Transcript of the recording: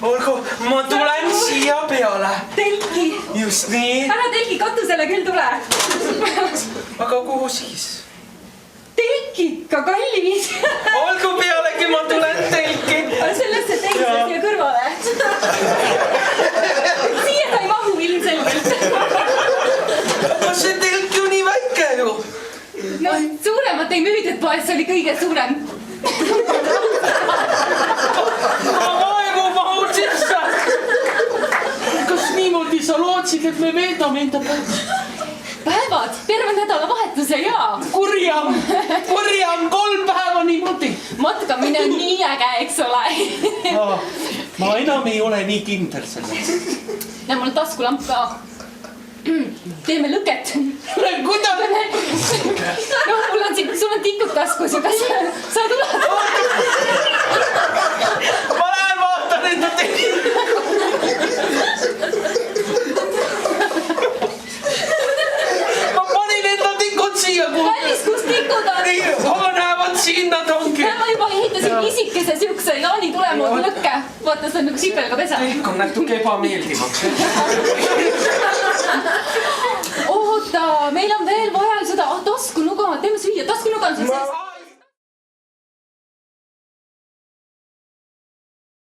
olgu, ma tulen siia peale. Telki. Just nii. Ära telki katusele küll tule. Aga kuhu siis? Telki, ka kallis. Olgu pealegi, ma tulen telki. Sellesse telki siia kõrvale. Siia ta ei mahu ilmselgelt. Aga see telk ju nii väike ju. No, suuremat ei müüdud poes, see oli kõige suurem. Aegu mahud sisse. Kas niimoodi sa lootsid, et me veedame enda poes? Päevad, terve nädalavahetuse ja. Kurjam, 3 päeva niimoodi. Matkamine on nii äge, eks ole. Ma enam ei ole nii kindel selles. Ja mul on taskulamp ka. Teeme lõket. Kuidas? No, sul on tikud taskus ja kas sa tuled? Ma lähen vaatan enda telki. Ma panin enda tikud siia. Kallis, kus tikud on? Aga näevad siin nad ongi. Ma juba ehitasin isikese siukse Jaani tulemoodi lõkke. Vaata, see on nagu sipelga pesa. Telk on natuke ebameeldivaks. Oota, meil on veel vaja seda taskunuga. Teeme süüa taskunuga.